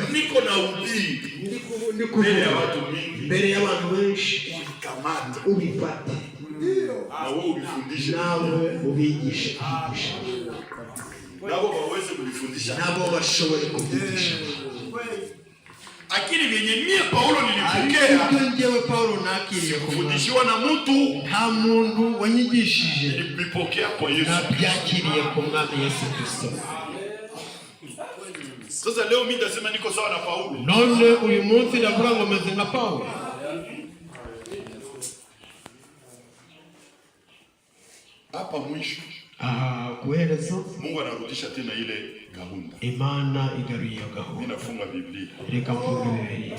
cyubahiro, niko na ubiri mbere y'abantu benshi, ubifate nawe ubigishe, nabo baweze kubifundisha, nabo bashobore kubyigisha. Akili vyenye mie Paulo nilipokea, ngewe Paulo nakiriye kufundishiwa na mtu, nta muntu wanyigishije, nilipokea kwa Yesu, nabyakiriye ku Mwami Yesu Kristo. Sasa leo mimi ndasema niko sawa na Paulo. None uyu munsi ndavuga ngo meze nka Paulo. Hapa mwisho, kuherezo, Mungu anarudisha tena ile gahunda. Imana igaruye gahunda. Mimi nafunga Biblia. Reka mfunge Biblia.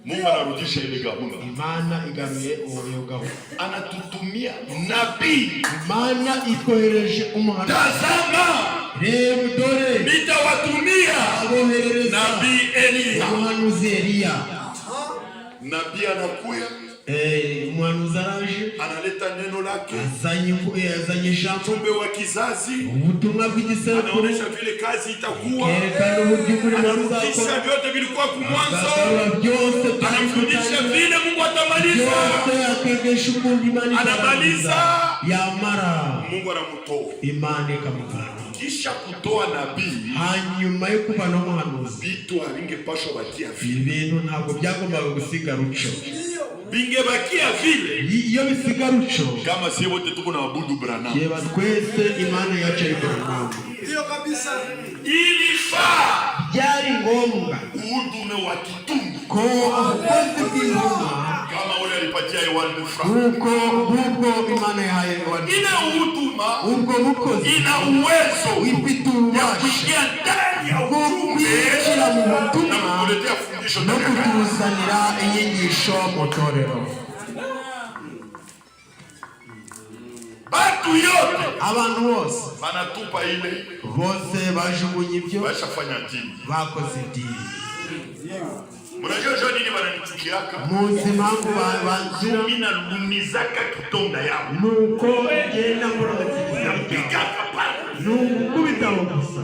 Mungu anarudisha ile gahunda. Imana igaruye uwo gahunda. Anatutumia nabii. Imana ikohereje umuhanuzi. Tazama, reba dore nitawatumia nabii Elia. Umuhanuzi Elia. Nabii anakuya, umuhanuzi araje, analeta neno lake, azanye ujumbe wa kizazi, ubutumwa bw'igisekuru, anaonesha vile kazi itakuwa, anarudisha vyote vilikuwa kumwanzo, byose anafundisha vile Mungu atamaliza, anamaliza, yamara Mungu anamutoa, Imana ikamuvana. Kisha kutoa nabii, hanyuma yo kubana umuhanuzi, bitu abingepashwa bakia vile, ibintu ntabwo byagombaga gusiga ruco, bingebakia vile iyo bisiga ruco, kama si wote tuko na abudu Branham, yeba twese Imana yacu ari Branham. Ndio kabisa, ilifaa, byari ngombwa uhudume wa kitungu, ko abakozi b'Imana kama ule alipatia Yohana Frank, huko Imana yahaye Yohana, ina huduma, ubwo bukozi, ina uwezo, kuingia ndani ya ujumbe na kukuletea fundisho no kutuzanira inyigisho mu torero. Batu yote, abantu bose banatupa ile, bose bajugunye ibyo, bashafanya dini, bakoze dini. Mnajua nini bananichukiaka? Munsi mangu banzira mina lunizaka kitonda yao, nuko genda murabatiza piga kapala, nukubita gusa.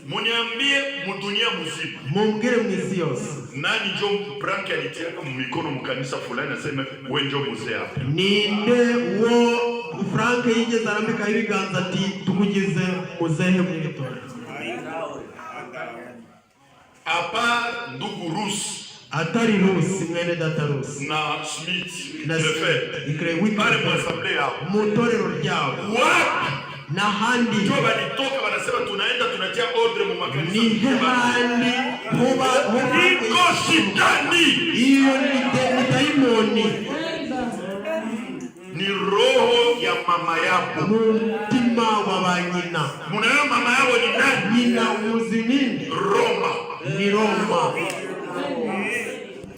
Muniambie mudunia muzima, mumbwire mwisi yose, nani njo Frank alitiaka mu mikono mu kanisa fulani aseme we njo muzee hapa? Ninde wo Frank yigeze arambika ibiganza ati tukugize muzehe mw'itora? Apa ndugu Rusi, atari Rusi mwene data Rusi na Smith na Prefet pale mu asamblea yao, mutorero ryao, wapi na handi njo balitoka wanasema tunaenda tunatia ordre mu makanisa, ni handi iko shitani, iyo ni daimoni, ni roho ya mama yako, mutima wa banyina. Munayo mama yao ni nani? Nina umuzi nini? Roma. Ni Roma.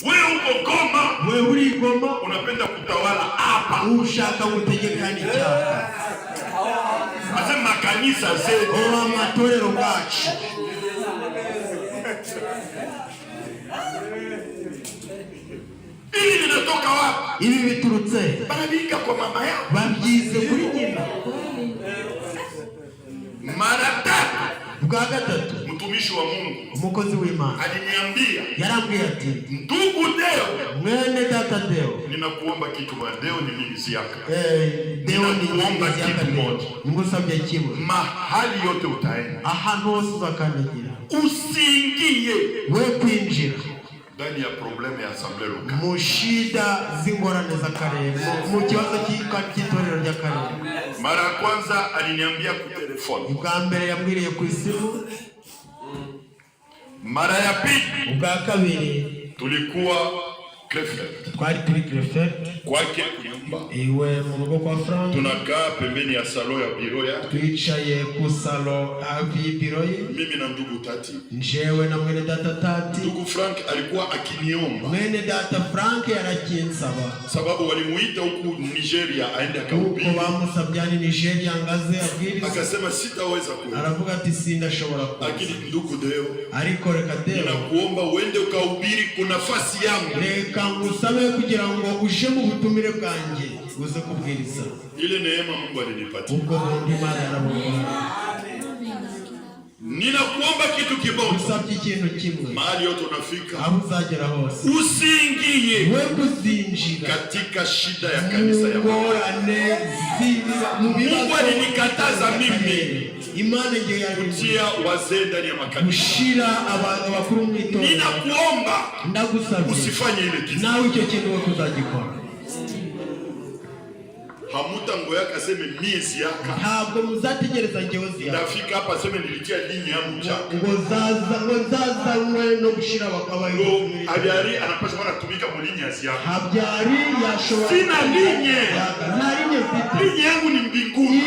Wewe uko Goma, wewe uri Goma, unapenda kutawala hapa, ushaka gutegeka ni cyaka, asema kanisa zetu, amatorero gacu. Ibi vinatoka wapi? Ibi biturutse, barabika kwa mama yao, babyize kuri nyina. Mara tatu, bwa gatatu, mtumishi wa Mungu, umukozi w'Imana aliniambia, yarambwiye ati, ndugu Deo, mwene data Deo, ninakuomba kitu bwana. Deo ni mimi siaka, Deo ni kuomba kitu moja, ngusabye kimwe, mahali yote utaenda, ahantu hose uzakandagira, usiingie we kwinjira ndani ya probleme ya asamblea lokali, mu shida z'ingorane z'akarere, mu kibazo cy'itorero ry'akarere. Mara ya kwanza aliniambia ku telefoni, ubwa mbere yambwiriye ku isimu, mara ya pili, ubwa kabiri tulikuwa Krefeld, twari turi Krefeld kwake kunyumba, iwe mu rugo kwa Frank, tunakaa pembeni ya salo ya biro ya, twicaye ku salo hafi y'ibiro ye, mimi na ndugu Tati, njewe na mwene data Tati. Ndugu Frank alikuwa akiniomba, mwene data Frank yarakinsaba, sababu walimuita huku Nigeria aende akahubiri, uko bamusabyani Nigeria ngaze abwiriza, akasema sitaweza kwenda, aravuga ati sindashobora kuza, lakini ndugu Deo, ariko reka Deo, ninakuomba uende ukahubiri kuna nafasi yangu, reka reka ngusabe kugira ngo uje mu butumire bwanjye uze kubwiriza. Ile neema Mungu alinipatia. Ubwo bundi Imana yarabukora. Ninakuomba kitu kimoja. Usabye ikintu kimwe. Mahali yote unafika, aho uzagera hose, usiingie wewe kuzinjira katika shida ya kanisa ya Mungu. Mungu alinikataza mimi Imana ngiye kutia wazee ndani ya makanisa. Kushira abakuru mu itorero. Ninakuomba ndagusabye usifanye ile kitu. Nawe icyo kintu we kuzagikora. Hamutangoya kaseme miezi yaka. Ntabwo muzategereza ngeozi yaka. Ndafika hapa sema nilitia dini yangu chako. Ngozaza mwe no gushira bakabaye. Ngo Habyari anapaswa kutumika mu linye yako. Habyari yashobora. Sina linye. Nta linye mfite. Linye yangu ni mbinguni.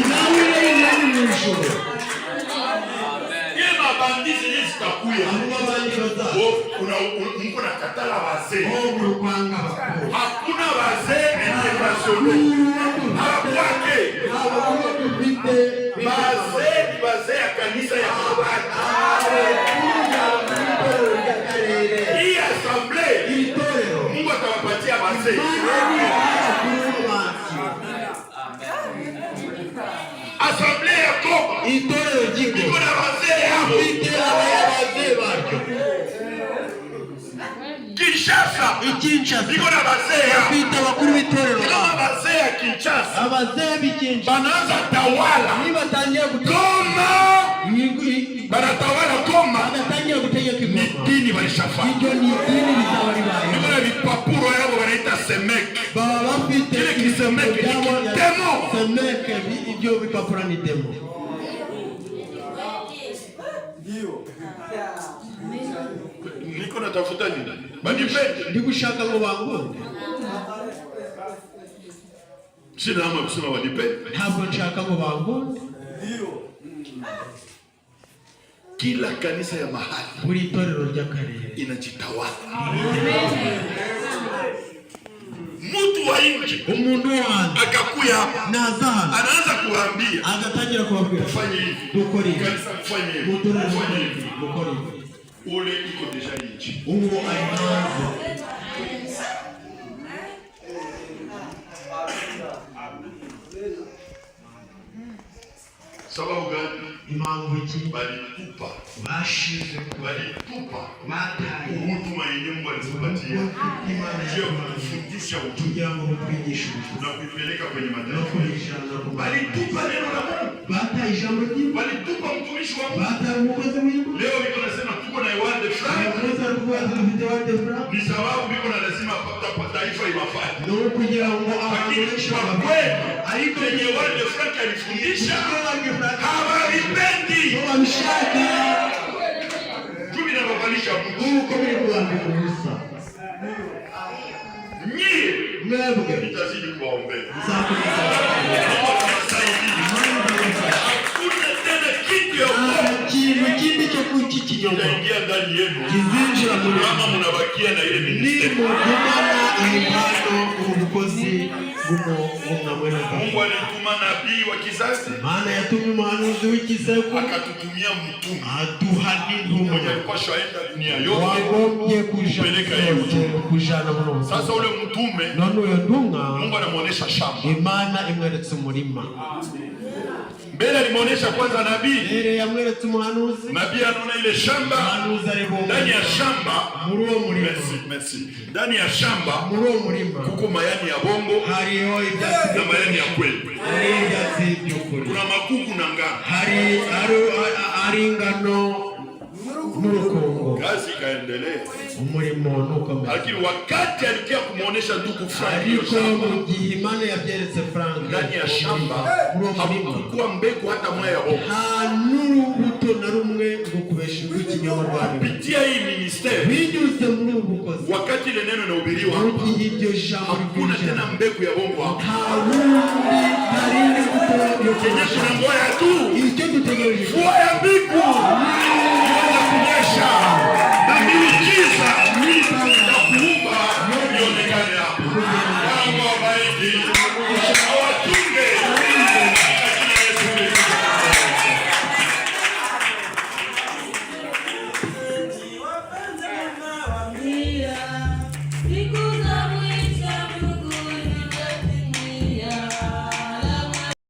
Nawe linye ni mwisho. Yema bandizi yesitakuya. Mungu nakatala wazee. Hakuna wazee international. Hakwake. Wazee ya kanisa ya Kabati. Hii assembly Mungu atawapatia wazee. Assembly ya Koba. Itorero jiko. Iko na wazee hapo. Wazee wake. Kinshasa. Iko na wazee hapo. Pita wakuru w'itorero. Kama wazee ya Kinshasa. Abazee b'Kinshasa. Banaanza tawala. Niba tangiye Goma. Banatawala Goma. Banatangiye gutegeka Ni dini balishafanya. Ibyo ni dini bizabari baye. Niko na vipapuro yabo wanaita Semek. Baba bafite ile kisemek ni demo. Semek ibyo bipapuro ni demo. Niko natafuta nini? Banipende. Ndigushaka ngo bangunde. Sina ama kusema wanipende. Ntabwo nshaka ngo bangunde. Kila kanisa ya mahali buri itorero ry'akarere inajitawala. Mtu wa nje, umuntu wanjye akakuya nazana anaanza kuambia, agatangira kubabwira fanye hivi, dukore kanisa fanye hivi, fanye hivi, dukore hivi. Ule iko deja nje. Uwo ainaanza sababu gani? Impamvu iki? Balitupa. Bashize. Balitupa. Mataye. Huduma yenye Mungu alitupatia. Ndio kufundisha kugira ngo twigishe na kuipeleka kwenye mataifa. Balitupa neno la Mungu. Bataye ijambo ry'Imana. Balitupa mtumishi wa Mungu. Bataye umukozi w'Imana. Leo niko nasema tuko na Ewald de Frank. Ni sababu niko na lazima taifa iwafate. Ndio kugira ngo abantu ariko yenye Ewald de Frank alifundisha hawalipendi. Wamshaka. Jumi na babalisha Mungu. Mungu kama kuambia kuhusa. Nyie mwebwe nitazidi kuwaombea. Kindi cyo kukikinyoma ingia ndani yenu kizinjira muri kama mnabakia na ile ni ministeri. mugumana impano ubukozi bw'umwamwene. Mungu alituma nabii wa kizazi, maana yatumye umuhanuzi w'ikiseku, akatutumia mtume aduha n'intumwa mmoja alikuwa shaenda dunia yote wagombye kujana muno. Sasa ule mtume none uyo ntumwa Mungu anamuonesha shamba. Imana imweretse umurima. Mbele alimuonesha kwanza nabii. Mbele yamweretse umuhanuzi. Nabii anaona ile shamba. Umuhanuzi aribona ndani ya shamba. Muri uwo murima. Merci. Ndani ya shamba. Muri uwo murima. Kuko mayani ya bongo. Hariho ibyatsi na mayani ya kweli. Hari ibyatsi by'ukuri. Kuna makuku na ngano. Hari ingano n'urukungu. Kazi ikaendelea. Umurimo nuko. Lakini wakati alikia kumuonesha ndugu Frank, ariko mu gihe Imana yabyeretse Frank ndani ya shamba hakukuwa mbegu hata moja ya bongo. nta n'urubuto na rumwe rwo kubesha ikinyoma rwabo. Kupitia hii ministeri binyuze muri ubu bukozi, wakati ile neno linahubiriwa hapa, iryo jambo hakuna tena mbegu ya bongo hapa. nta rubuto Kenye tunangoja tu